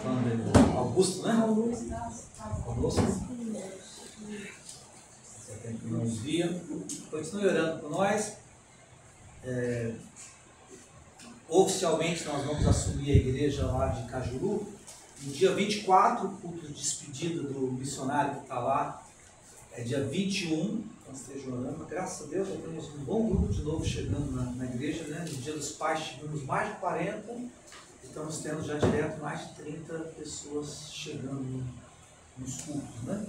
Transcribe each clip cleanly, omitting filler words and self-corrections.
falando dele? Augusto, né? Conosco. Fazia tempo que não nos via. Continue orando por nós. Oficialmente nós vamos assumir a igreja lá de Cajuru. No dia 24, o culto de despedida do missionário que está lá. É dia 21, então estejam orando. Graças a Deus já temos um bom grupo de novo chegando na igreja, né? No dia dos pais tivemos mais de 40. Estamos tendo já direto mais de 30 pessoas chegando nos cultos, né?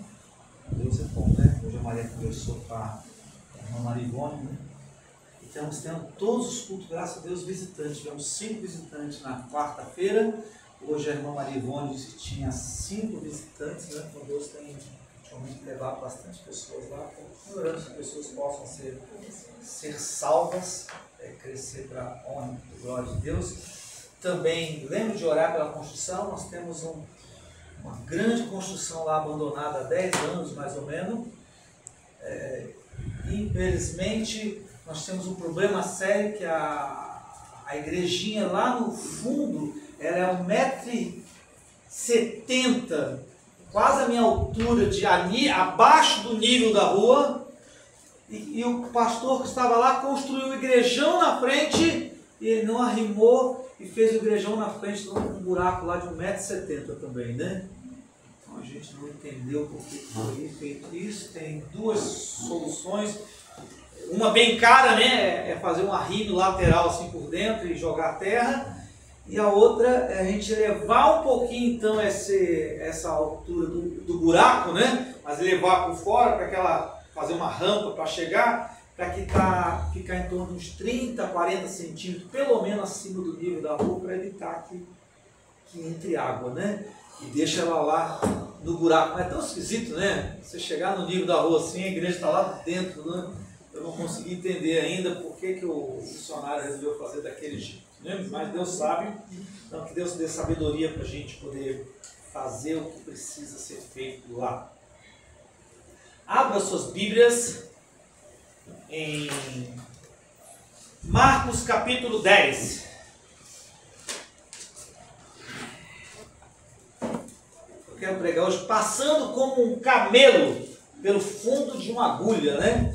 Deus é bom, né? Hoje a Maria conversou com a irmã Marivone, né? E estamos tendo todos os cultos, graças a Deus, visitantes. Tivemos 5 visitantes na quarta-feira. Hoje a irmã Marivone disse que tinha 5 visitantes, né? Então Deus tem realmente levado bastante pessoas lá. Orando que as pessoas possam ser salvas, crescer para a honra e glória de Deus. Também lembro de orar pela construção. Nós temos uma grande construção lá abandonada há 10 anos mais ou menos. Infelizmente nós temos um problema sério, que a igrejinha lá no fundo ela é 1,70 m, quase a minha altura, abaixo do nível da rua. E o pastor que estava lá construiu um igrejão na frente e ele não arrimou e fez o igrejão na frente com um buraco lá de 1,70 m também, né? Então a gente não entendeu por que foi feito isso. Tem 2 soluções. Uma bem cara, né? É fazer um arrimo lateral assim por dentro e jogar a terra. E a outra é a gente elevar um pouquinho então essa altura do buraco, né? Mas elevar por fora para fazer uma rampa para chegar, para ficar em torno de uns 30, 40 centímetros, pelo menos acima do nível da rua, para evitar que entre água, né? E deixa ela lá no buraco. Mas é tão esquisito, né? Você chegar no nível da rua assim, a igreja está lá dentro, né? Eu não consegui entender ainda por que o missionário resolveu fazer daquele jeito, né? Mas Deus sabe. Então que Deus dê sabedoria para a gente poder fazer o que precisa ser feito lá. Abra suas Bíblias em Marcos capítulo 10. Eu quero pregar hoje passando como um camelo pelo fundo de uma agulha, né?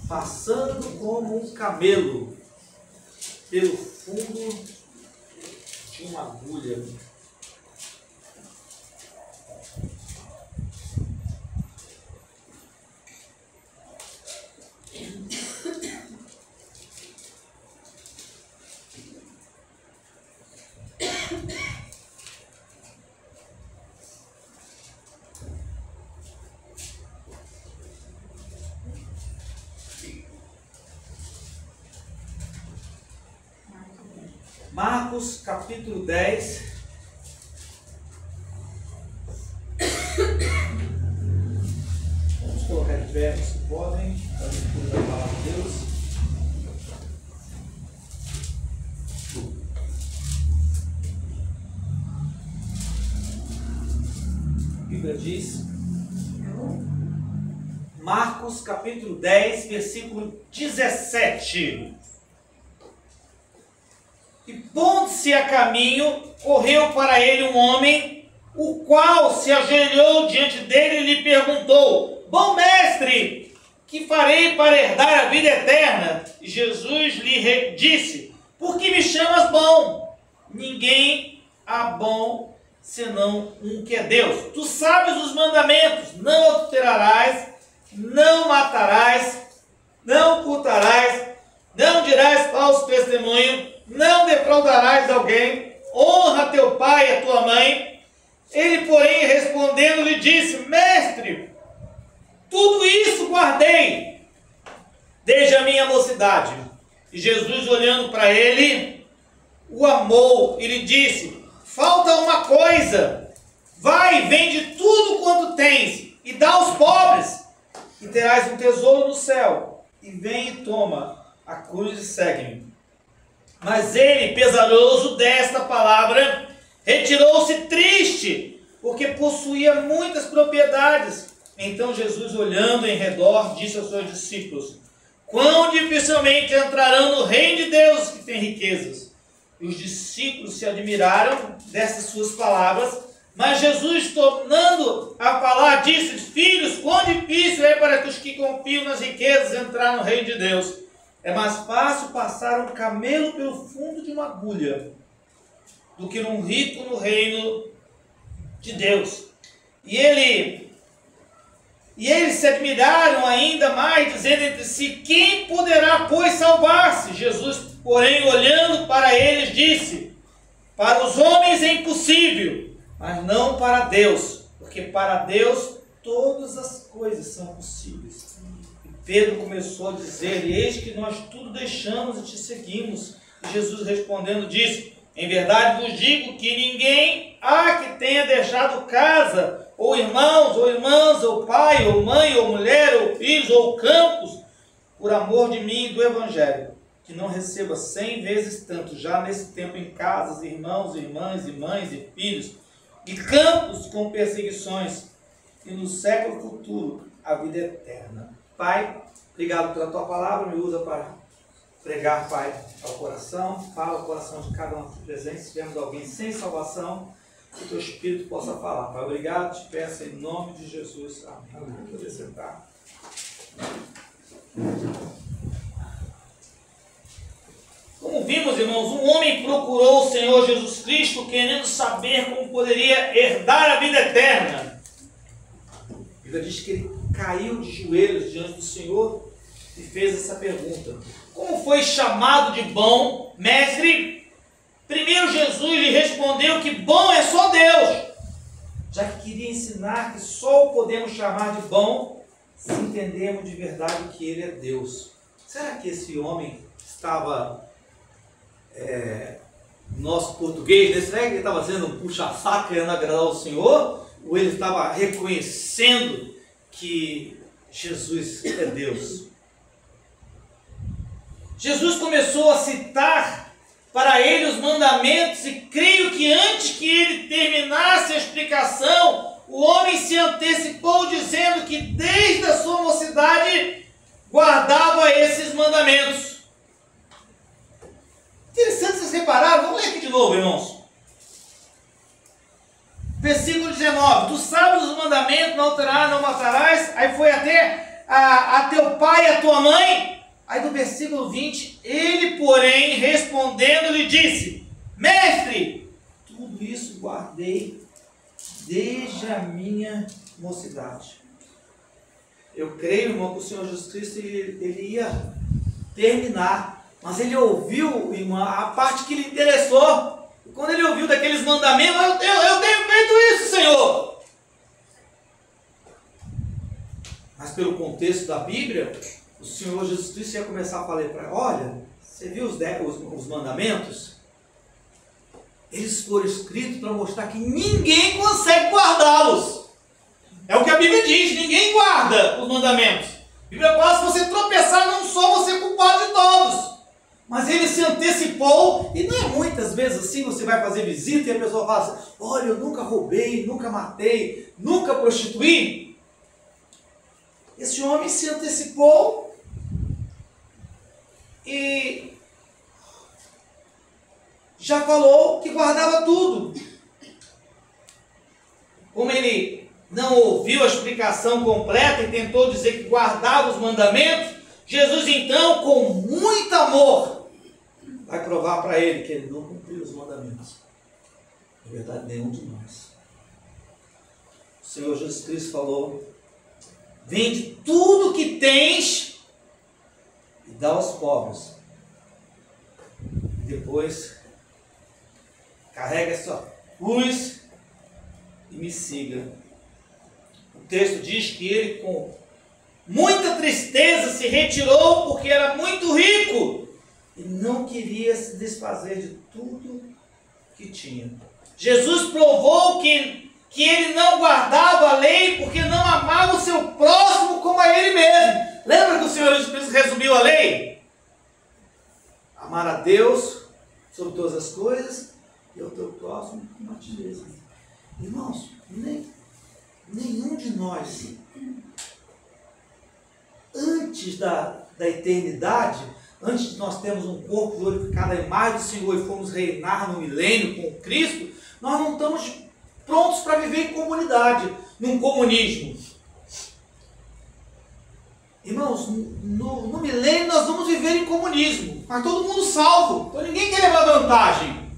Passando como um camelo pelo fundo de uma agulha. Marcos capítulo 10. Vamos colocar de pé, se podem, para a leitura da palavra de Deus. A Bíblia diz, Marcos capítulo 10, versículo 17. E pondo-se a caminho, correu para ele um homem, o qual se ajoelhou diante dele e lhe perguntou: Bom mestre, que farei para herdar a vida eterna? E Jesus lhe disse: Por que me chamas bom? Ninguém há bom senão um que é Deus. Tu sabes os mandamentos: não adulterarás, não matarás, não furtarás, não dirás falso testemunho, não defraudarás alguém, honra teu pai e a tua mãe. Ele, porém, respondendo, lhe disse: Mestre, tudo isso guardei desde a minha mocidade. E Jesus, olhando para ele, o amou e lhe disse: Falta uma coisa, vai, vende tudo quanto tens e dá aos pobres, e terás um tesouro no céu. E vem e toma a cruz e segue-me. Mas ele, pesaroso desta palavra, retirou-se triste, porque possuía muitas propriedades. Então Jesus, olhando em redor, disse aos seus discípulos: Quão dificilmente entrarão no reino de Deus que tem riquezas. E os discípulos se admiraram dessas suas palavras, Mas Jesus, tornando a falar, disse: filhos, quão difícil é para os que confiam nas riquezas entrar no reino de Deus. É mais fácil passar um camelo pelo fundo de uma agulha do que um rico no reino de Deus. E eles se admiraram ainda mais, dizendo entre si: quem poderá, pois, salvar-se? Jesus, porém, olhando para eles, disse: para os homens é impossível, mas não para Deus, porque para Deus todas as coisas são possíveis. E Pedro começou a dizer: eis que nós tudo deixamos e te seguimos. E Jesus respondendo disse: em verdade vos digo que ninguém há que tenha deixado casa, ou irmãos, ou irmãs, ou pai, ou mãe, ou mulher, ou filhos, ou campos, por amor de mim e do Evangelho, que não receba 100 vezes tanto, já nesse tempo em casas, irmãos, irmãs, e mães, e filhos, e campos com perseguições, e no século futuro a vida eterna. Pai, obrigado pela tua palavra, me usa para pregar, Pai, ao coração, fala ao coração de cada um presente. Se tivermos alguém sem salvação, que o teu Espírito possa falar. Pai, obrigado, te peço em nome de Jesus. Amém. Vou poder sentar. Como vimos, irmãos, um homem procurou o Senhor Jesus Cristo querendo saber como poderia herdar a vida eterna. A Bíblia diz que ele caiu de joelhos diante do Senhor e fez essa pergunta: como foi chamado de bom, mestre? Primeiro Jesus lhe respondeu que bom é só Deus, já que queria ensinar que só o podemos chamar de bom se entendermos de verdade que Ele é Deus. Será que esse homem estava, nosso português, né? Será que ele estava sendo um puxa-saco querendo agradar ao Senhor? Ou ele estava reconhecendo que Jesus é Deus? Jesus começou a citar para ele os mandamentos e creio que antes que ele terminasse a explicação, o homem se antecipou dizendo que desde a sua mocidade guardava esses mandamentos. Interessante vocês repararam, vamos ler aqui de novo, irmãos. Versículo 19: tu sabes os mandamentos: não terás, não matarás. Aí foi até a teu pai e a tua mãe. Aí do versículo 20, ele, porém, respondendo, lhe disse: mestre, tudo isso guardei desde a minha mocidade. Eu creio, irmão, que o Senhor Jesus Cristo ele ia terminar, mas ele ouviu, irmã, a parte que lhe interessou. E quando ele ouviu daqueles mandamentos: eu tenho feito isso, Senhor. Mas pelo contexto da Bíblia, o Senhor Jesus Cristo ia começar a falar para ele: olha, você viu os mandamentos? Eles foram escritos para mostrar que ninguém consegue guardá-los. É o que a Bíblia diz: ninguém guarda os mandamentos. A Bíblia fala: se você tropeçar num só, você é culpado de todos. Mas ele se antecipou, e não é muitas vezes assim, você vai fazer visita e a pessoa fala assim: olha, eu nunca roubei, nunca matei, nunca prostituí. Esse homem se antecipou e já falou que guardava tudo. Como ele não ouviu a explicação completa e tentou dizer que guardava os mandamentos, Jesus então, com muito amor, vai provar para ele que ele não cumpriu os mandamentos. Na verdade, nenhum de nós. O Senhor Jesus Cristo falou: vende tudo que tens e dá aos pobres. Depois, carrega a sua cruz e me siga. O texto diz que ele, com muita tristeza, se retirou porque era muito rico e não queria se desfazer de tudo que tinha. Jesus provou que ele não guardava a lei porque não amava o seu próximo como a ele mesmo. Lembra que o Senhor Jesus Cristo resumiu a lei? Amar a Deus sobre todas as coisas e ao teu próximo como a ti mesmo. Irmãos, nenhum de nós, antes da eternidade, antes de nós termos um corpo glorificado à imagem do Senhor e fomos reinar no milênio com Cristo, nós não estamos prontos para viver em comunidade, num comunismo. Irmãos, no milênio nós vamos viver em comunismo, mas todo mundo salvo, então ninguém quer levar vantagem.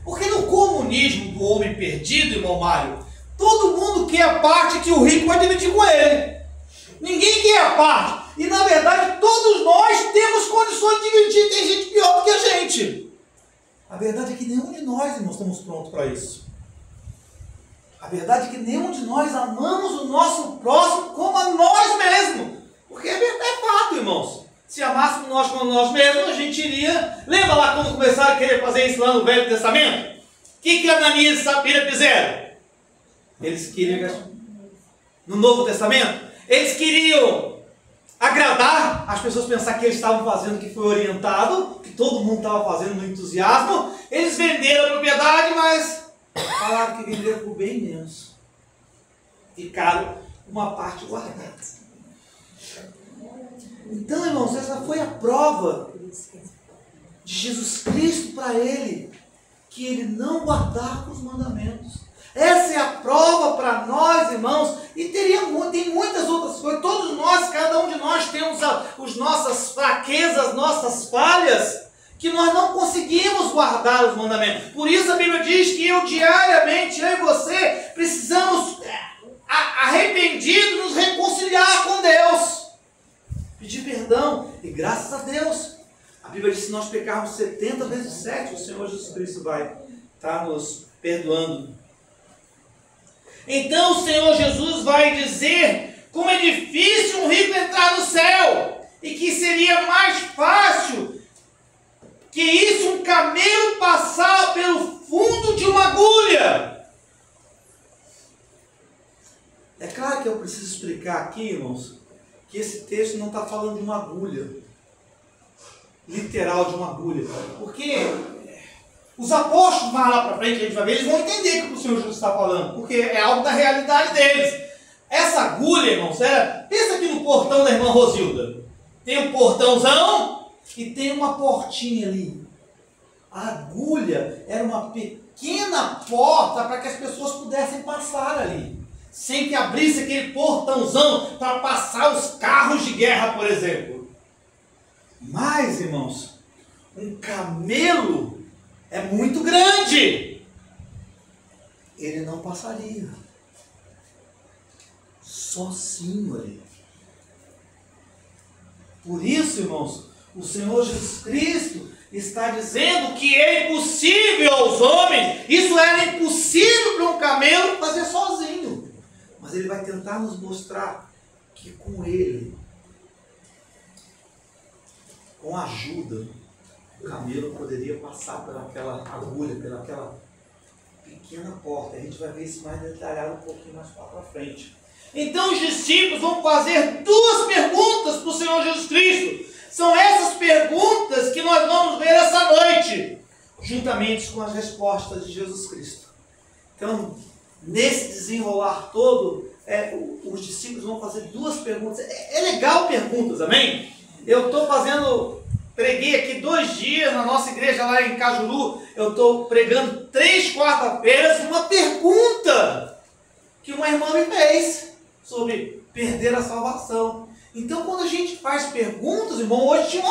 Porque no comunismo do homem perdido, irmão Mário, todo mundo quer a parte que o rico vai dividir com ele. Ninguém quer a parte. E na verdade todos nós temos condições de dividir, tem gente pior do que a gente. A verdade é que nenhum de nós, irmãos, estamos prontos para isso. A verdade é que nenhum de nós amamos o nosso próximo como a nós mesmos. Porque é fato, irmãos. Se amássemos nós como nós mesmos, a gente iria... Lembra lá quando começaram a querer fazer isso lá no Velho Testamento? O que Ananias e Safira fizeram? Eles queriam... No Novo Testamento? Eles queriam agradar as pessoas, pensar que eles estavam fazendo o que foi orientado, que todo mundo estava fazendo no entusiasmo. Eles venderam a propriedade, mas falaram que venderam por bem menos. Ficaram uma parte guardada. Então, irmãos, essa foi a prova de Jesus Cristo para ele, que ele não guardava os mandamentos. Essa é a prova para nós, irmãos, e tem muitas outras coisas. Todos nós, cada um de nós temos as nossas fraquezas, as nossas falhas, que nós não conseguimos guardar os mandamentos. Por isso a Bíblia diz que diariamente, eu e você, precisamos, arrependidos, nos reconciliar com Deus. Pedir perdão, e graças a Deus, a Bíblia diz que se nós pecarmos 70 vezes 7, o Senhor Jesus Cristo vai estar nos perdoando. Então o Senhor Jesus vai dizer como é difícil um rico entrar no céu, e que seria mais fácil que isso um camelo passar pelo fundo de uma agulha. É claro que eu preciso explicar aqui, irmãos, que esse texto não está falando de uma agulha, literal de uma agulha, porque os apóstolos, mais lá para frente, a gente vai ver, eles vão entender o que o Senhor Jesus está falando, porque é algo da realidade deles. Essa agulha, irmãos, pensa aqui no portão da irmã Rosilda, tem um portãozão e tem uma portinha ali. A agulha era uma pequena porta para que as pessoas pudessem passar ali, sem que abrisse aquele portãozão para passar os carros de guerra, por exemplo. Mas, irmãos, um camelo é muito grande. Ele não passaria sozinho ali. Por isso, irmãos, o Senhor Jesus Cristo está dizendo que é impossível aos homens, isso era impossível para um camelo fazer sozinho. Mas ele vai tentar nos mostrar que com ele, com a ajuda, o camelo poderia passar pelaquela agulha, pelaquela pequena porta. A gente vai ver isso mais detalhado um pouquinho mais para frente. Então os discípulos vão fazer duas perguntas para o Senhor Jesus Cristo. São essas perguntas que nós vamos ver essa noite, juntamente com as respostas de Jesus Cristo. Então, nesse desenrolar todo, os discípulos vão fazer duas perguntas. É legal perguntas, amém? Eu estou preguei aqui 2 dias na nossa igreja lá em Cajuru. Eu estou pregando 3 quarta-feiras uma pergunta que uma irmã me fez sobre perder a salvação. Então, quando a gente faz perguntas, irmão, hoje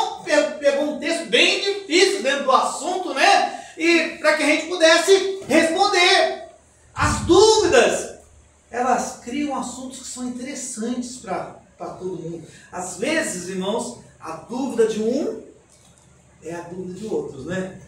pegou um texto bem difícil dentro do assunto, né? E para que a gente pudesse responder. As dúvidas, elas criam assuntos que são interessantes para todo mundo. Às vezes, irmãos, a dúvida de um é a dúvida de outros, né?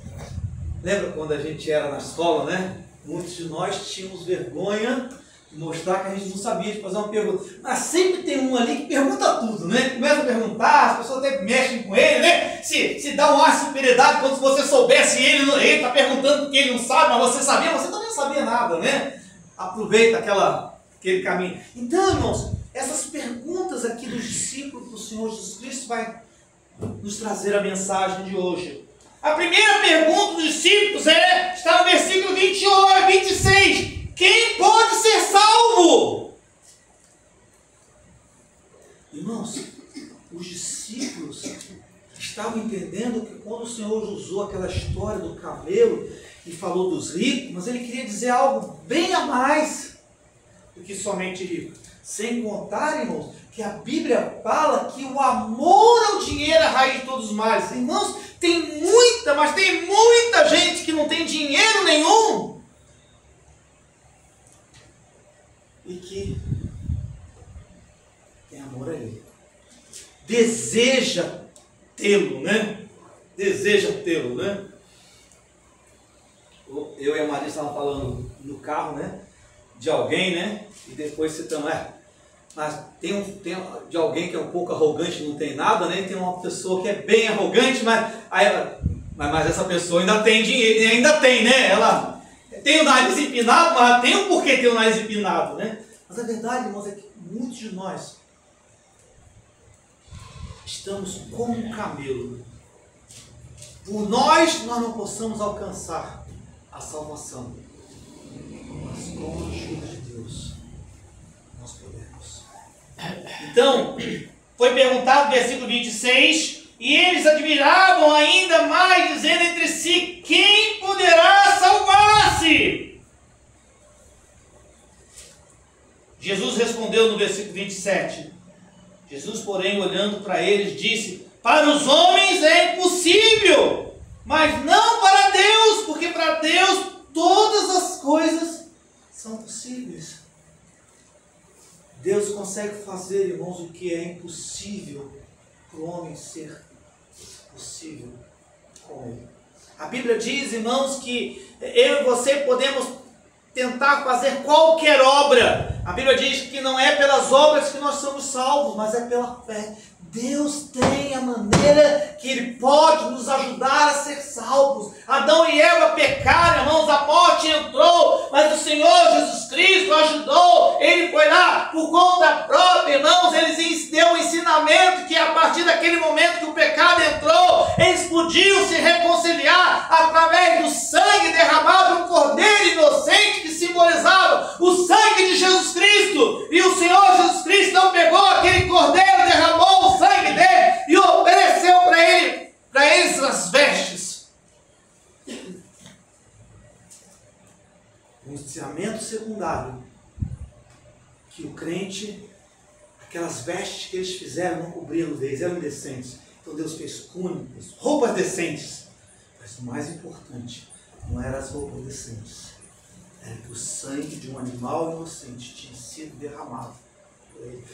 Lembra quando a gente era na escola, né? Muitos de nós tínhamos vergonha de mostrar que a gente não sabia de fazer uma pergunta. Mas sempre tem um ali que pergunta tudo, né? Começa a perguntar, as pessoas até mexem com ele, né? Se dá um ar de superioridade, como se você soubesse, ele está perguntando porque ele não sabe, mas você sabia, você também não sabia nada, né? Aproveita aquele caminho. Então, irmãos, essas perguntas aqui dos discípulos do Senhor Jesus Cristo vai nos trazer a mensagem de hoje. A primeira pergunta dos discípulos está no versículo 28, 26. Quem pode ser salvo? Irmãos, os discípulos estavam entendendo que quando o Senhor usou aquela história do camelo e falou dos ricos, mas ele queria dizer algo bem a mais. que somente rico. Sem contar, irmãos, que a Bíblia fala que o amor ao dinheiro é a raiz de todos os males. Irmãos, tem muita gente que não tem dinheiro nenhum e que tem amor a Ele. Deseja tê-lo, né? Deseja tê-lo, né? Eu e a Maria estavam falando no carro, né? De alguém, né? E depois você também... Mas tem de alguém que é um pouco arrogante, não tem nada, né? E tem uma pessoa que é bem arrogante, mas essa pessoa ainda tem dinheiro, ainda tem, né? Ela tem o nariz empinado, mas tem um porquê ter o nariz empinado, né? Mas a verdade, irmãos, é que muitos de nós estamos como um camelo. Por nós não possamos alcançar a salvação, mas com a ajuda de Deus nós podemos. Então, foi perguntado, versículo 26, e eles admiravam ainda mais, dizendo entre si: quem poderá salvar-se? Jesus respondeu no versículo 27. Jesus, porém, olhando para eles, disse: para os homens é impossível, mas não para Deus, porque para Deus todas as coisas são possíveis. Deus consegue fazer, irmãos, o que é impossível para o homem ser possível com Ele. A Bíblia diz, irmãos, que eu e você podemos tentar fazer qualquer obra. A Bíblia diz que não é pelas obras que nós somos salvos, mas é pela fé. Deus tem a maneira que Ele pode nos ajudar a ser salvos. Adão e Eva pecaram, irmãos, a morte entrou, mas o Senhor Jesus Cristo ajudou. Ele foi lá por conta própria, irmãos. Ele deu um ensinamento que a partir daquele momento que o pecado entrou, eles podiam se reconciliar através do sangue derramado, um cordeiro inocente que simbolizava o sangue de Jesus Cristo. E o Senhor Jesus Cristo não pegou aquele cordeiro, derramou o sangue dele e ofereceu para eles as vestes. Um ensinamento secundário que o crente, aquelas vestes que eles fizeram não cobriam deles, eram indecentes. Então Deus fez túnicas, roupas decentes. Mas o mais importante não eram as roupas decentes, era que o sangue de um animal inocente tinha sido derramado.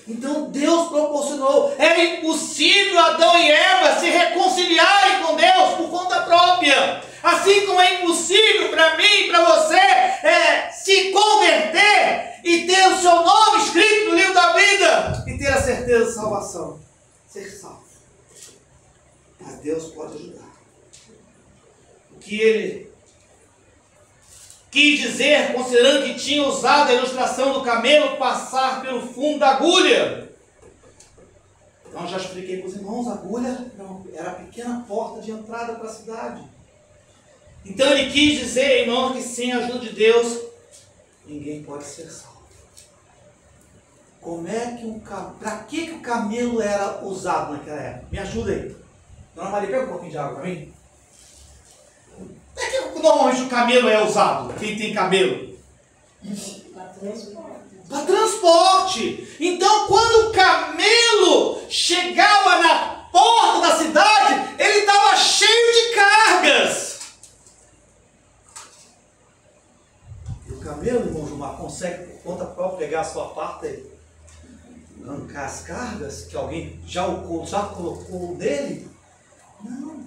Então Deus proporcionou. Era impossível Adão e Eva se reconciliarem com Deus por conta própria. Assim como é impossível para mim e para você se converter e ter o seu nome escrito no livro da vida e ter a certeza de salvação, ser salvo. Mas Deus pode ajudar. O que ele quis dizer, considerando que tinha usado a ilustração do camelo passar pelo fundo da agulha. Então já expliquei para os irmãos, a agulha era a pequena porta de entrada para a cidade. Então ele quis dizer, irmãos, que sem a ajuda de Deus, ninguém pode ser salvo. Para que o camelo era usado naquela época? Me ajuda aí. Dona Maria, pega um pouquinho de água para mim. Para que normalmente o camelo é usado? Quem tem camelo? Para transporte. Então, quando o camelo chegava na porta da cidade, ele estava cheio de cargas. E o camelo, irmão Gilmar, consegue, por conta própria, pegar a sua parte e arrancar as cargas que alguém já colocou nele? Não.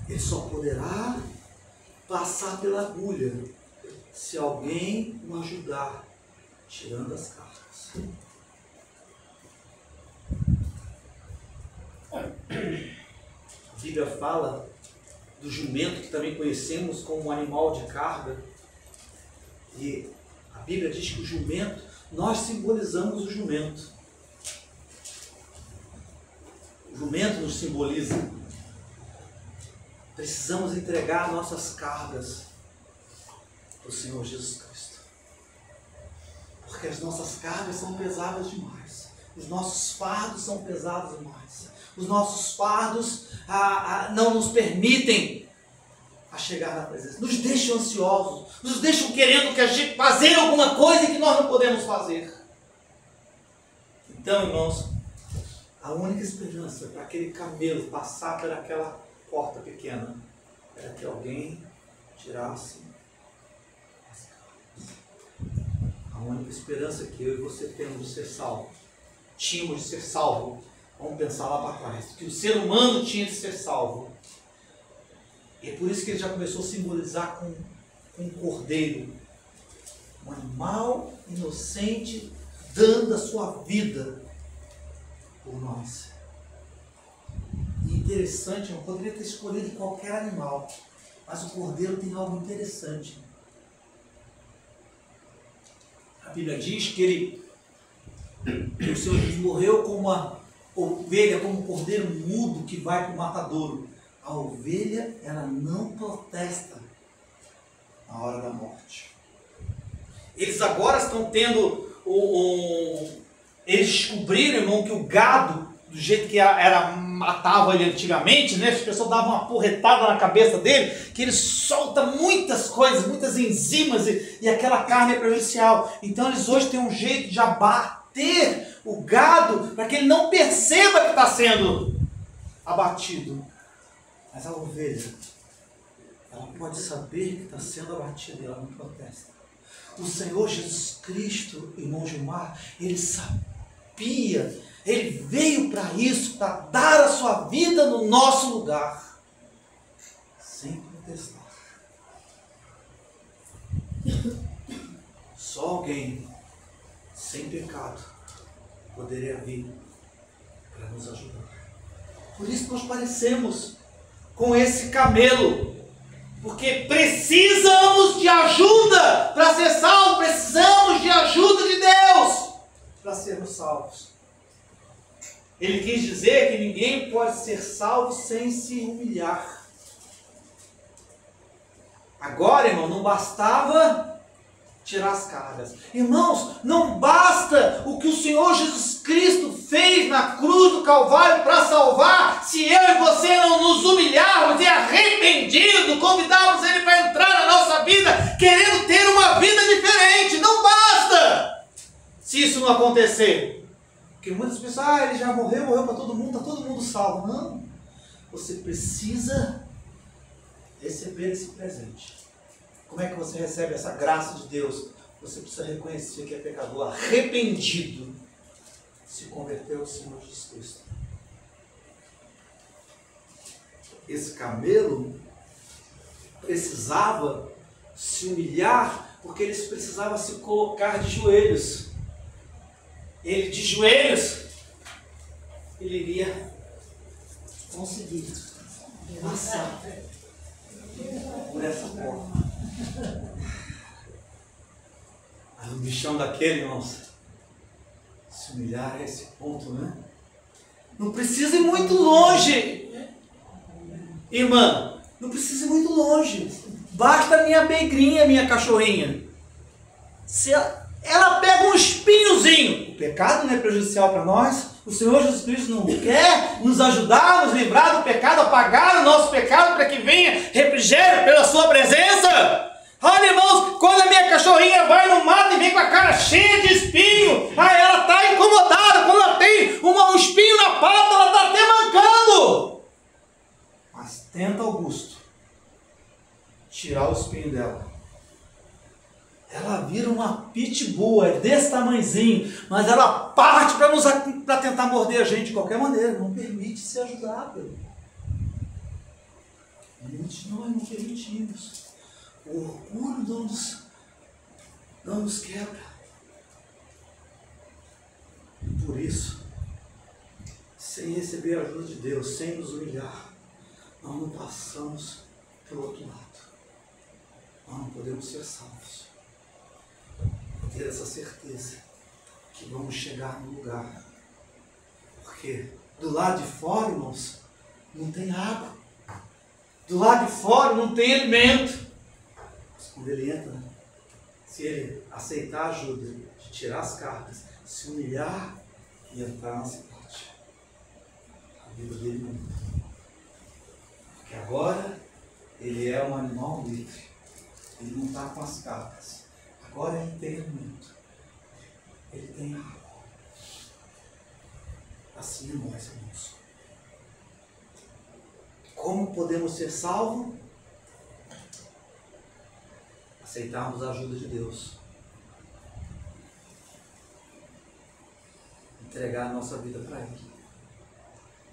Ele só poderá passar pela agulha se alguém o ajudar, tirando as cargas. A Bíblia fala do jumento, que também conhecemos como um animal de carga. E a Bíblia diz que o jumento, nós simbolizamos o jumento. O jumento nos simboliza. Precisamos entregar nossas cargas para o Senhor Jesus Cristo. Porque as nossas cargas são pesadas demais. Os nossos fardos são pesados demais. Os nossos fardos não nos permitem chegar na presença, nos deixam ansiosos, nos deixam querendo que a gente fazer alguma coisa que nós não podemos fazer. Então, irmãos, a única esperança para aquele camelo passar por aquela porta pequena era que alguém tirasse as cargas. A única esperança que eu e você temos de ser salvo, tínhamos de ser salvo, vamos pensar lá para trás, que o ser humano tinha de ser salvo. E é por isso que ele já começou a simbolizar com um cordeiro, um animal inocente, dando a sua vida por nós. E interessante, eu poderia ter escolhido qualquer animal, mas o cordeiro tem algo interessante. A Bíblia diz que o Senhor Jesus morreu como uma ovelha, como um cordeiro mudo que vai para o matadouro. A ovelha, ela não protesta na hora da morte. Eles agora estão tendo eles descobriram, irmão, que o gado, do jeito que matava ele antigamente, né? As pessoas davam uma porretada na cabeça dele, que ele solta muitas coisas, muitas enzimas, e aquela carne é prejudicial. Então eles hoje têm um jeito de abater o gado para que ele não perceba que está sendo abatido. Mas a ovelha, ela pode saber que está sendo abatida e ela não protesta. O Senhor Jesus Cristo, irmão Gilmar, ele sabia, ele veio para isso, para dar a sua vida no nosso lugar, sem protestar. Só alguém sem pecado poderia vir para nos ajudar. Por isso nós parecemos com esse camelo, porque precisamos de ajuda para ser salvos, precisamos de ajuda de Deus para sermos salvos. Ele quis dizer que ninguém pode ser salvo sem se humilhar. Agora, irmão, não bastava tirar as cargas. Irmãos, não basta o que o Senhor Jesus Cristo fez na cruz do Calvário para salvar, se eu e você não nos humilharmos e arrependidos, convidarmos Ele para entrar na nossa vida, querendo ter uma vida diferente. Não basta se isso não acontecer. Porque muitas pessoas, ele já morreu para todo mundo, está todo mundo salvo. Não, você precisa receber esse presente. Como é que você recebe essa graça de Deus? Você precisa reconhecer que é pecador, arrependido, se converteu ao Senhor Jesus Cristo. Esse camelo precisava se humilhar, porque eles precisavam se colocar de joelhos. Ele de joelhos, ele iria conseguir passar por essa porta. Mas o bichão daquele, irmãos, se humilhar a esse ponto, né? Não precisa ir muito longe, irmã. Não precisa ir muito longe. Basta a minha begrinha, minha cachorrinha. Se ela pega um espinhozinho. O pecado não é prejudicial para nós. O Senhor Jesus Cristo não quer nos ajudar, nos livrar do pecado, apagar o nosso pecado para que venha refrigério pela sua presença. Olha, irmãos, quando a minha cachorrinha vai no mato e vem com a cara cheia de espinho, aí ela está incomodada. Quando ela tem um espinho na pata, ela está até mancando. Mas tenta, Augusto, tirar o espinho dela. Ela vira uma pitbull, é desse tamanhozinho, mas ela parte para tentar morder a gente de qualquer maneira. Não permite ser ajudado. Nós não permitimos. O orgulho não nos quebra. Por isso, sem receber a ajuda de Deus, sem nos humilhar, nós não passamos pelo outro lado. Nós não podemos ser salvos. Ter essa certeza que vamos chegar no lugar. Porque do lado de fora, irmãos, não tem água. Do lado de fora não tem alimento. Mas quando ele entra, se ele aceitar a ajuda de tirar as cargas, se humilhar e entrar na cidade, a vida dele muda. Porque agora Ele é um animal livre. Ele não está com as cargas. Agora ele tem alimento. Ele tem água. Assim é nós, irmãos. Como podemos ser salvos? Aceitarmos a ajuda de Deus. Entregar a nossa vida para Ele.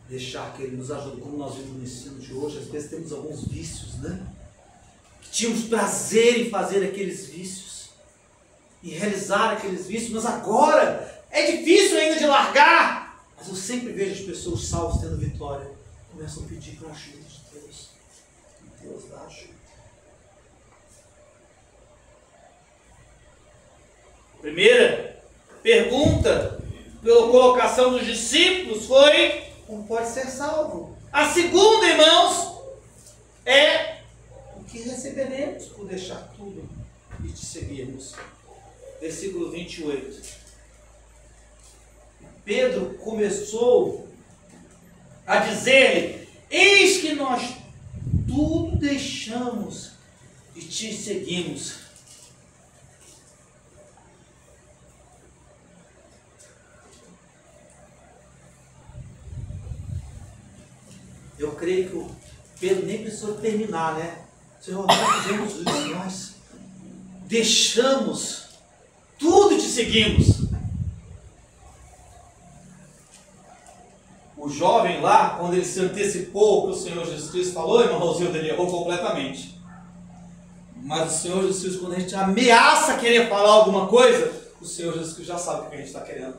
Deixar que Ele nos ajude. Como nós vimos no ensino de hoje, às vezes temos alguns vícios, né? Que tínhamos prazer em fazer aqueles vícios. E realizar aqueles vícios. Mas agora é difícil ainda de largar. Mas eu sempre vejo as pessoas salvas tendo vitória. Começam a pedir para a ajuda de Deus. E Deus dá ajuda. Primeira pergunta pela colocação dos discípulos foi: como pode ser salvo? A segunda, irmãos, é: o que receberemos por deixar tudo e te seguirmos? Versículo 28. Pedro começou a dizer-lhe: eis que nós tudo deixamos e te seguimos. Eu creio que o Pedro nem precisou terminar, né? Senhor, nós fizemos isso, nós deixamos tudo e te seguimos. O jovem lá, quando ele se antecipou ao que o Senhor Jesus Cristo falou, irmão Rosildo, ele errou completamente. Mas o Senhor Jesus Cristo, quando a gente ameaça querer falar alguma coisa, o Senhor Jesus Cristo já sabe o que a gente está querendo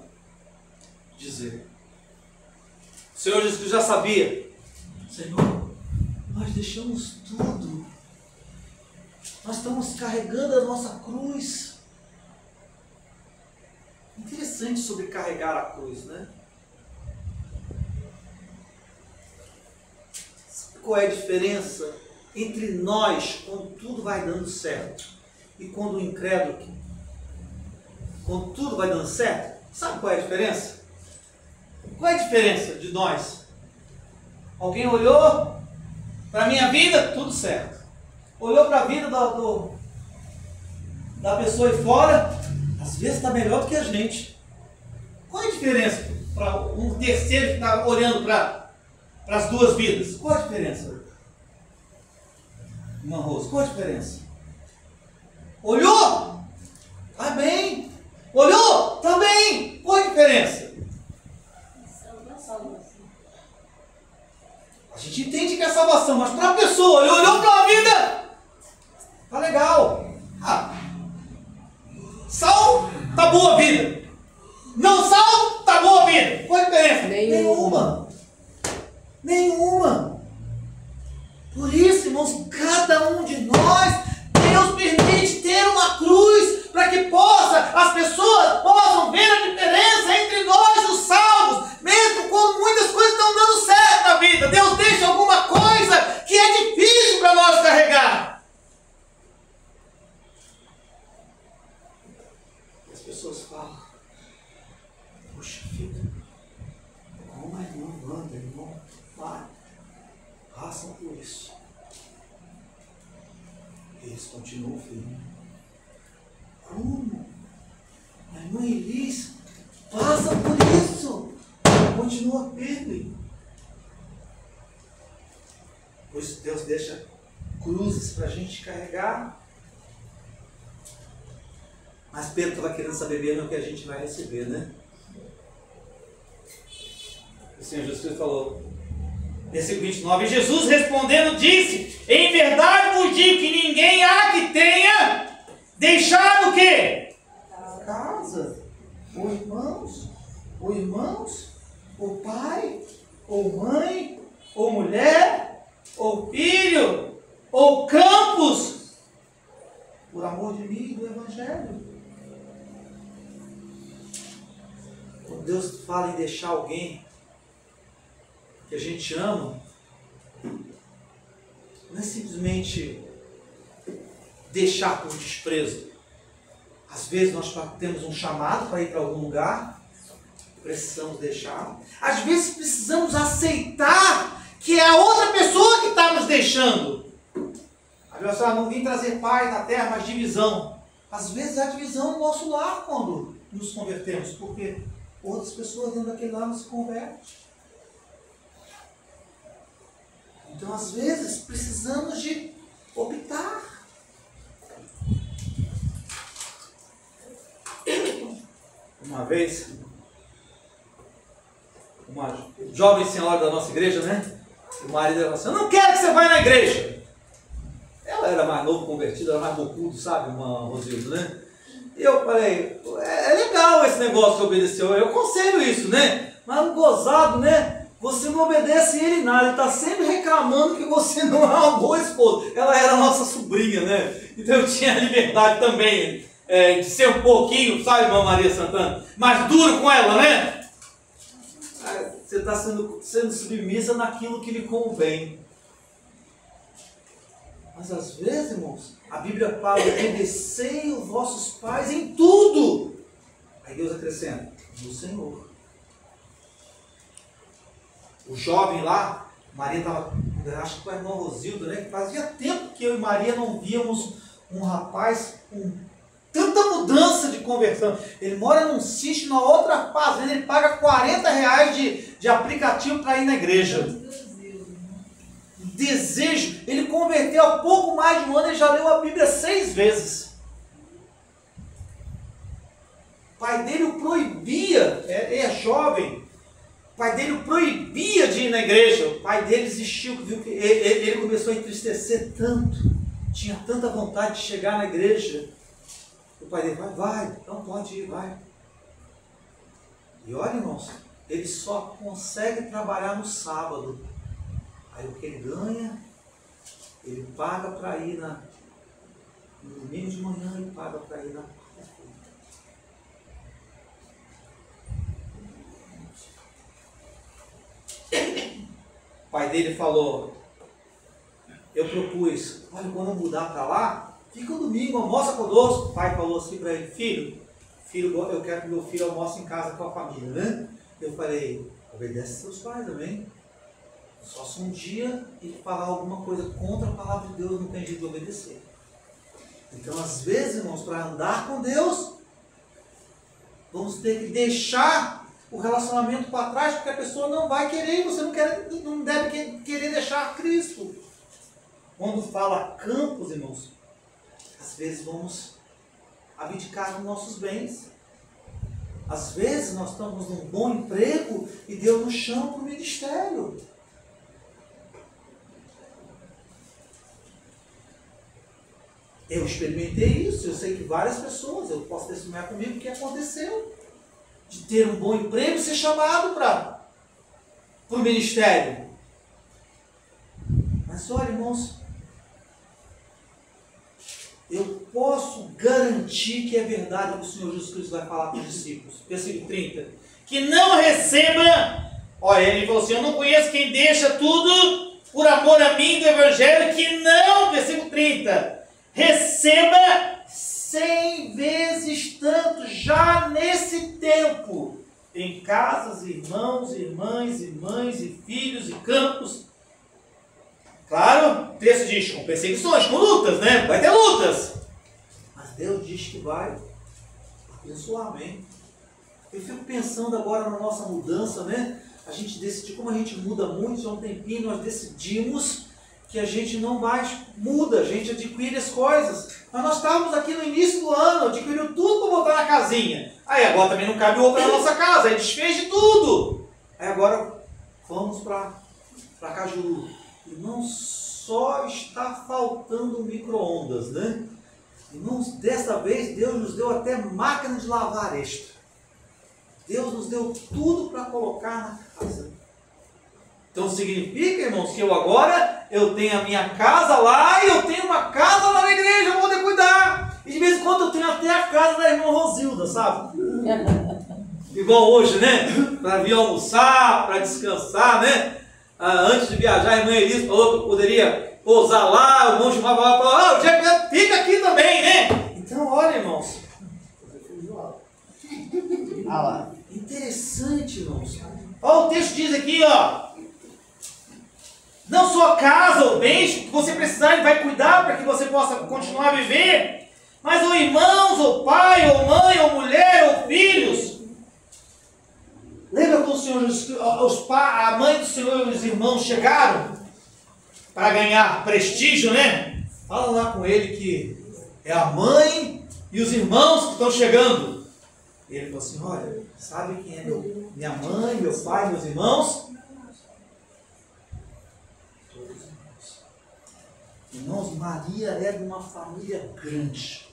dizer. O Senhor Jesus Cristo já sabia. Senhor, nós deixamos tudo. Nós estamos carregando a nossa cruz. Interessante sobre carregar a cruz, né? Sabe qual é a diferença entre nós, quando tudo vai dando certo, e quando o incrédulo, quando tudo vai dando certo? Sabe qual é a diferença? Qual é a diferença de nós? Alguém olhou para a minha vida, tudo certo. Olhou para a vida da pessoa aí fora, às vezes está melhor do que a gente. Qual é a diferença para um terceiro que está olhando para as duas vidas? Qual a diferença? Irmã Rosa, qual a diferença? Olhou? Está bem. Olhou? Está bem. Qual a diferença? A gente entende que é salvação, mas para a pessoa, ele olhou para a vida, tá legal. Salvo, tá boa a vida. Não salvo, tá boa a vida. Qual a diferença? Nenhuma. Nenhuma. Por isso, irmãos, cada um de nós, Deus permite ter uma cruz para que as pessoas possam ver a diferença entre nós, os salvos, mesmo quando muitas coisas estão dando certo na vida. Deus deixa alguma coisa que é difícil para nós carregar. As pessoas falam: puxa vida, como a irmã anda, irmão, vai, passam por isso. Eles continuam firmes. Como? A irmã Elis passa por isso. Continua firme. Pois Deus deixa cruzes para a gente carregar. Mas Pedro estava querendo saber mesmo o que a gente vai receber, né? O Senhor Jesus falou, versículo 29, e Jesus respondendo disse: em verdade vos digo que ninguém há que tenha deixado o quê? Casa, ou irmãos, ou pai, ou mãe, ou mulher, ou filho, ou campos, por amor de mim e do Evangelho. Quando Deus fala em deixar alguém que a gente ama, não é simplesmente deixar por desprezo. Às vezes nós temos um chamado para ir para algum lugar, precisamos deixar. Às vezes precisamos aceitar que é a outra pessoa que está nos deixando. assim, não vim trazer paz na terra, mas divisão. Às vezes há divisão no nosso lar quando nos convertemos, porque outras pessoas dentro daquele lar não se convertem. Então, às vezes, precisamos de optar. Uma vez, uma jovem senhora da nossa igreja, né? O marido dela falou assim: eu não quero que você vá na igreja. Ela era mais novo convertida, era mais bocudo, sabe, uma Rosildo, né? E eu falei: é legal esse negócio que obedeceu, eu aconselho isso, né? Mas gozado, né? Você não obedece ele nada, ele está sempre reclamando que você não é uma boa esposa. Ela era nossa sobrinha, né? Então eu tinha liberdade também de ser um pouquinho, sabe, irmã Maria Santana? Mais duro com ela, né? Você está sendo submissa naquilo que lhe convém. Mas às vezes, irmãos, a Bíblia fala: obedecei os vossos pais em tudo. Aí Deus acrescenta: no Senhor. O jovem lá, Maria estava, acho que com a irmã Rosilda, né? Que fazia tempo que eu e Maria não víamos um rapaz com tanta mudança de conversão. Ele mora num sítio, na outra fazenda, ele paga R$40 de aplicativo para ir na igreja. Desejo, ele converteu há pouco mais de um ano, ele já leu a Bíblia 6 vezes. O pai dele o proibia, ele é jovem, o pai dele o proibia de ir na igreja. O pai dele desistiu, viu que ele começou a entristecer tanto, tinha tanta vontade de chegar na igreja. O pai dele: vai, não pode ir, vai. E olha, irmãos, ele só consegue trabalhar no sábado. Aí o que ele ganha, ele paga para ir no domingo de manhã, ele paga para ir na quarta-feira. O pai dele falou: eu propus, olha, quando eu mudar para lá, fica um domingo, almoça conosco. O pai falou assim para ele: filho, eu quero que meu filho almoce em casa com a família, né? Eu falei: obedece seus pais também. Só se um dia ele falar alguma coisa contra a palavra de Deus, não tem jeito de obedecer. Então, às vezes, irmãos, para andar com Deus, vamos ter que deixar o relacionamento para trás, porque a pessoa não vai querer, você não deve querer deixar Cristo. Quando fala campos, irmãos, às vezes vamos abdicar dos nossos bens. Às vezes nós estamos num bom emprego e Deus nos chama para o ministério. Eu experimentei isso, eu sei que várias pessoas, eu posso testemunhar comigo o que aconteceu. De ter um bom emprego e ser chamado para o ministério. Mas olha, irmãos, eu posso garantir que é verdade o que o Senhor Jesus Cristo vai falar para os discípulos. Versículo 30. Que não receba, olha, ele falou assim: eu não conheço quem deixa tudo por amor a mim do Evangelho, que não, versículo 30, receba 100 vezes tanto já nesse tempo, em casas, irmãos, irmãs, e mães, e filhos, e campos. Claro, o texto diz com perseguições, com lutas, né? Vai ter lutas. Mas Deus diz que vai abençoar, amém? Eu fico pensando agora na nossa mudança, né? A gente decidiu, como a gente muda muito, já há um tempinho, nós decidimos que a gente não mais muda, a gente adquire as coisas. Mas nós estávamos aqui no início do ano, adquiriu tudo para voltar na casinha. Aí agora também não cabe outra na nossa casa, aí desfez de tudo. Aí agora vamos para Cajuru. Irmãos, só está faltando micro-ondas, né? Irmãos, dessa vez Deus nos deu até máquina de lavar extra. Deus nos deu tudo para colocar na casa. Então significa, irmãos, que eu tenho a minha casa lá e eu tenho uma casa lá na igreja, eu vou poder cuidar. E de vez em quando eu tenho até a casa da irmã Rosilda, sabe? Igual hoje, né? Para vir almoçar, para descansar, né? Antes de viajar, a irmã Elis falou que eu poderia pousar lá, o irmão Gilmar falou: o Jack fica aqui também, né? Então, olha, irmãos. Interessante, irmãos. Olha o texto diz aqui, ó. não só casa ou bens, que você precisar, ele vai cuidar para que você possa continuar a viver. Mas ou irmãos, ou pai, ou mãe, ou mulher, ou filhos. Lembra quando o Senhor Jesus, a mãe do Senhor e os irmãos chegaram para ganhar prestígio, né? Fala lá com ele que é a mãe e os irmãos que estão chegando. E ele falou assim, olha, sabe quem é minha mãe, meu pai, meus irmãos? Todos os irmãos. Irmãos, Maria é de uma família grande.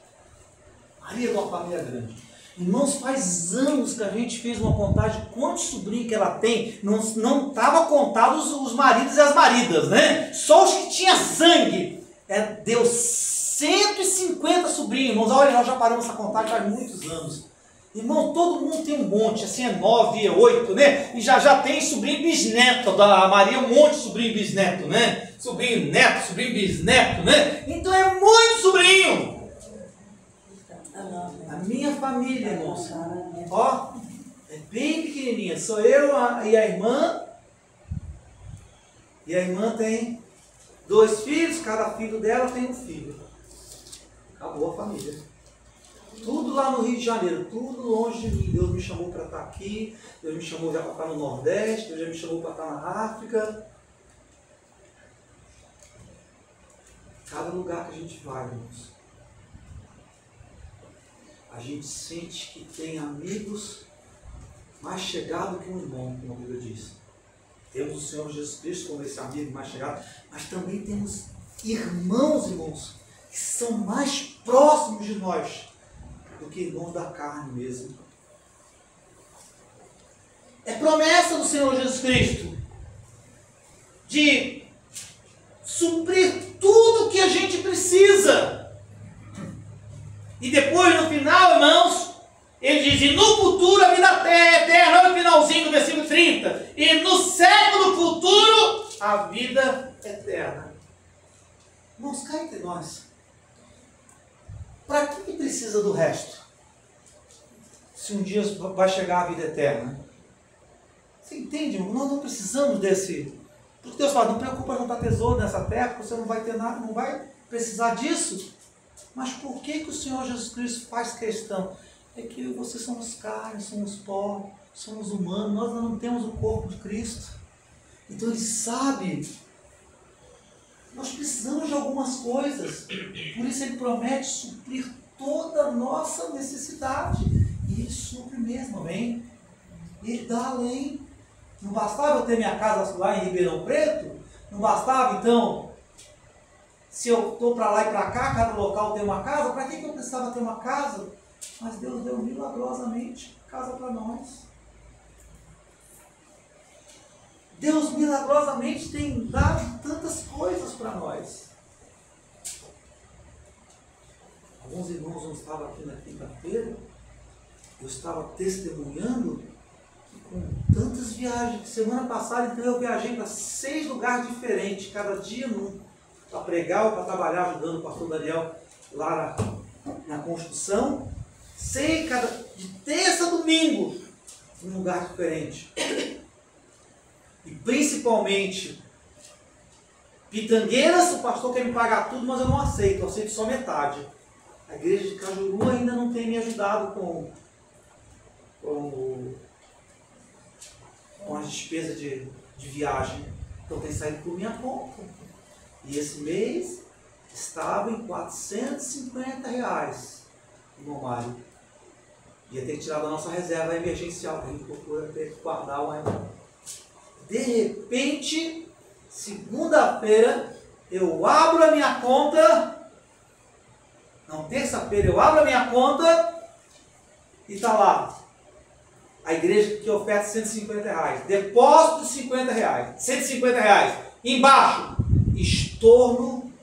Maria é de uma família grande. Irmãos, faz anos que a gente fez uma contagem de quantos sobrinhos que ela tem. Não estava contado os maridos e as maridas, né? Só os que tinham sangue. Deu 150 sobrinhos, irmãos. Olha, nós já paramos essa contagem faz muitos anos. Irmão, todo mundo tem um monte, assim é 9, é 8, né? E já tem sobrinho bisneto, da Maria um monte de sobrinho bisneto, né? Sobrinho neto, sobrinho bisneto, né? Então é muito sobrinho. A minha família, irmãos, ó, é bem pequenininha. Sou eu e a irmã. E a irmã tem 2 filhos, cada filho dela tem um filho. Acabou a família. Tudo lá no Rio de Janeiro, tudo longe de mim. Deus me chamou para estar aqui, Deus me chamou já para estar no Nordeste, Deus já me chamou para estar na África. Cada lugar que a gente vai, irmãos, a gente sente que tem amigos mais chegados que um irmão, como a Bíblia diz. Temos o Senhor Jesus Cristo como esse amigo mais chegado, mas também temos irmãos, que são mais próximos de nós do que irmãos da carne mesmo. É promessa do Senhor Jesus Cristo de suprir tudo que a gente precisa. E depois, no final, irmãos, ele diz, e no futuro a vida é eterna, olha o finalzinho do versículo 30, e no século futuro a vida eterna. Irmãos, cá entre nós, para que precisa do resto? Se um dia vai chegar a vida eterna. Você entende, irmão? Nós não precisamos desse... Porque Deus fala, não preocupa juntar tesouro nessa terra, porque você não vai ter nada, não vai precisar disso. Mas por que o Senhor Jesus Cristo faz questão? É que eu e você somos carne, somos pó, somos humanos, nós não temos o corpo de Cristo. Então Ele sabe, nós precisamos de algumas coisas, por isso Ele promete suprir toda a nossa necessidade. E Ele supre mesmo, amém? Ele dá além. Não bastava eu ter minha casa lá em Ribeirão Preto? Não bastava então... Se eu estou para lá e para cá, cada local tem uma casa, para que eu precisava ter uma casa? Mas Deus deu milagrosamente casa para nós. Deus milagrosamente tem dado tantas coisas para nós. Alguns irmãos não estavam aqui na quinta-feira, eu estava testemunhando que com tantas viagens, semana passada então eu viajei para 6 lugares diferentes, cada dia num. Para pregar ou para trabalhar ajudando o pastor Daniel lá na construção. Sei, de terça a domingo, em um lugar diferente. E principalmente, Pitangueiras, o pastor quer me pagar tudo, mas eu não aceito, eu aceito só metade. A igreja de Cajuru ainda não tem me ajudado com as despesas de viagem. Então tem saído por minha conta. E esse mês estava em R$450 o meu Mário. Ia ter que tirar da nossa reserva emergencial, que a gente procura ter que guardar uma. De repente, segunda-feira, eu abro a minha conta. Não, terça-feira eu abro a minha conta e está lá. A igreja que oferta R$150. Depósito de R$50. R$150. Embaixo. Estorno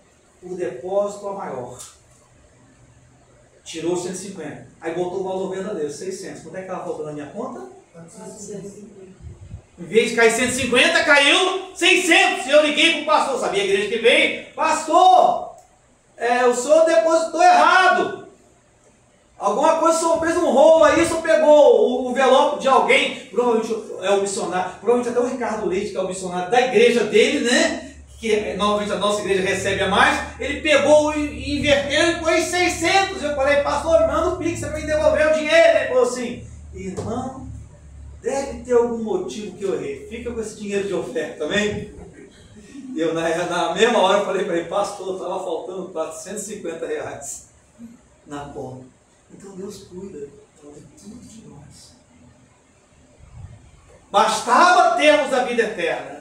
o depósito a maior. Tirou 150. Aí botou o valor verdadeiro, 600. Quanto é que estava faltando na minha conta? 450. Em vez de cair 150, caiu 600. E eu liguei para o pastor, sabia a igreja que veio? Pastor, o senhor depositou errado. Alguma coisa, o senhor fez um rolo aí, o senhor pegou o envelope de alguém, provavelmente é o missionário, provavelmente até o Ricardo Leite, que é o missionário da igreja dele, né? que normalmente a nossa igreja recebe a mais, ele pegou e inverteu e pôs 600. Eu falei, pastor, manda o Pix para mim devolver o dinheiro. Ele falou assim, irmão, deve ter algum motivo que eu errei. Fica com esse dinheiro de oferta também. Eu na mesma hora falei para ele, pastor, estava faltando R$450 na conta. Então Deus cuida de tudo de nós. Bastava termos a vida eterna.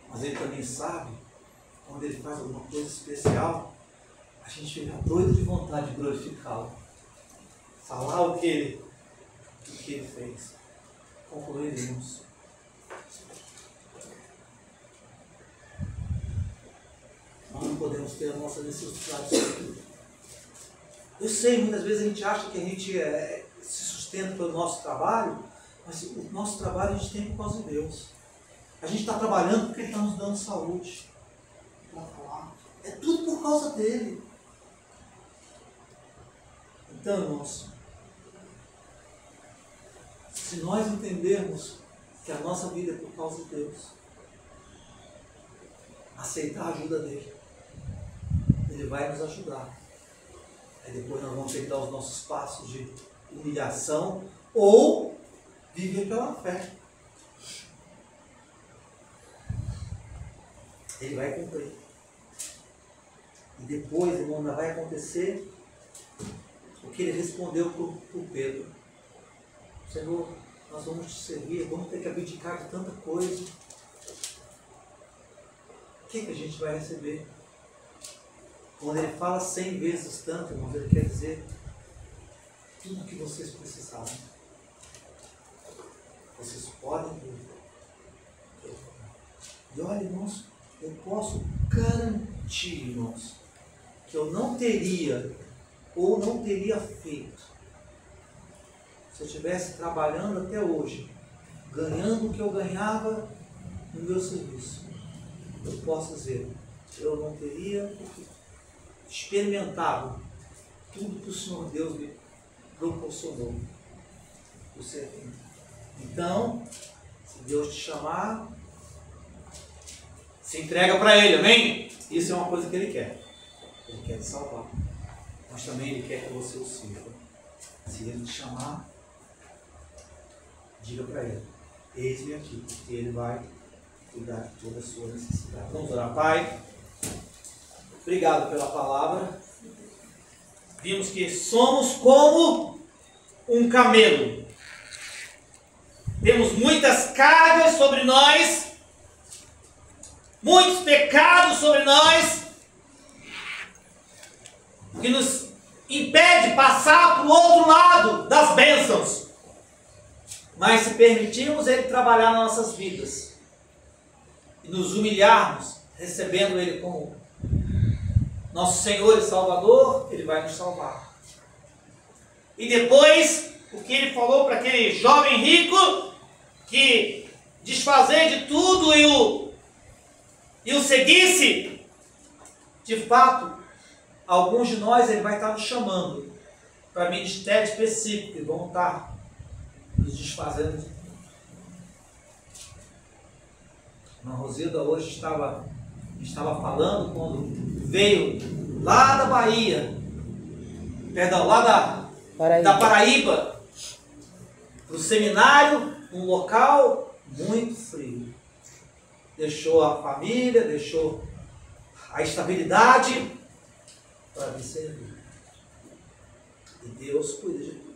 Mas Ele também sabe, quando Ele faz alguma coisa especial, a gente fica doido de vontade de glorificá-lo. Falar o que Ele fez. Concluiremos. Nós não podemos ter a nossa necessidade. Eu sei, muitas vezes a gente acha que a gente se sustenta pelo nosso trabalho, mas o nosso trabalho a gente tem por causa de Deus. A gente está trabalhando porque Ele está nos dando saúde. É tudo por causa dEle. Então, irmãos, se nós entendermos que a nossa vida é por causa de Deus, aceitar a ajuda dEle, Ele vai nos ajudar. Aí depois nós vamos ter que dar os nossos passos de humilhação ou viver pela fé. Ele vai cumprir. E depois, irmão, ainda vai acontecer o que ele respondeu para o Pedro. Senhor, nós vamos te servir, vamos ter que abdicar de tanta coisa. O que a gente vai receber? Quando ele fala 100 vezes tanto, irmãos, ele quer dizer tudo o que vocês precisarem. Vocês podem vir. E olha, irmãos, eu posso garantir, irmãos, que eu não teria ou não teria feito se eu estivesse trabalhando até hoje, ganhando o que eu ganhava no meu serviço. Eu posso dizer, eu não teria experimentado tudo que o Senhor Deus me proporcionou por servir. Então, se Deus te chamar, se entrega para Ele, amém? Isso é uma coisa que Ele quer. Ele quer te salvar. Mas também Ele quer que você o sirva. Se Ele te chamar, diga para Ele, eis-me aqui, porque Ele vai cuidar de toda a sua necessidade. Vamos orar. Pai, obrigado pela palavra. Vimos que somos como um camelo. Temos muitas cargas sobre nós, muitos pecados sobre nós, que nos impede de passar para o outro lado das bênçãos. Mas se permitirmos Ele trabalhar nas nossas vidas e nos humilharmos, recebendo Ele como nosso Senhor e Salvador, Ele vai nos salvar. E depois, o que Ele falou para aquele jovem rico, que desfazer de tudo e o seguisse, de fato, alguns de nós Ele vai estar nos chamando para ministério específico, e vão estar nos desfazendo de tudo. A Rosilda hoje estava falando quando veio lá da Bahia, perdão, lá da Paraíba, para o seminário, um local muito frio. Deixou a família, deixou a estabilidade para me servir. E Deus cuida de tudo.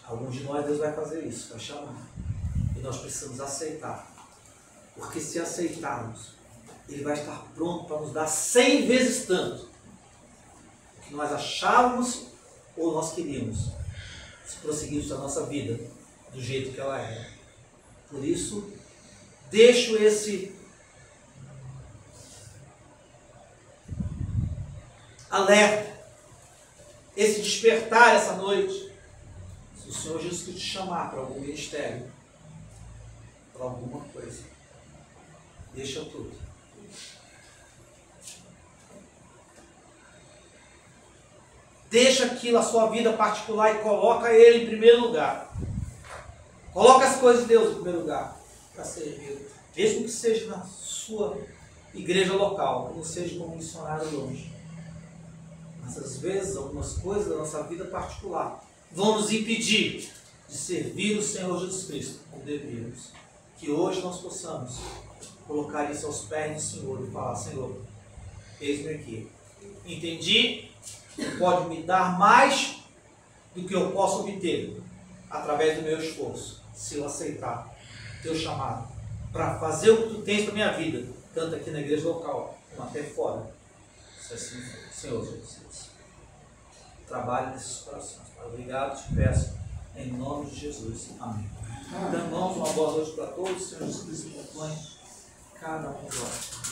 Alguns de nós Deus vai fazer isso, vai chamar. E nós precisamos aceitar. Porque se aceitarmos, Ele vai estar pronto para nos dar 100 vezes tanto o que nós achávamos ou nós queríamos, se prosseguirmos a nossa vida do jeito que ela é. Por isso, deixo esse alerta, esse despertar essa noite. Se o Senhor Jesus te chamar para algum ministério, para alguma coisa, deixa tudo. Deixa aquilo, a sua vida particular, e coloca Ele em primeiro lugar. Coloca as coisas de Deus em primeiro lugar para servir. mesmo que seja na sua igreja local, que não seja como missionário longe. Mas às vezes algumas coisas da nossa vida particular vão nos impedir de servir o Senhor Jesus Cristo como deveríamos. Que hoje nós possamos colocar isso aos pés do Senhor e falar: Senhor, eis-me aqui. Entendi, tu pode me dar mais do que eu posso obter através do meu esforço, se eu aceitar teu chamado para fazer o que tu tens para minha vida, tanto aqui na igreja local como até fora. Se assim for, Senhor Jesus, trabalhe nesses corações. Obrigado, te peço, em nome de Jesus. Amém. Então, irmãos, uma boa noite para todos. Senhor Jesus Cristo acompanhe cada um de nós.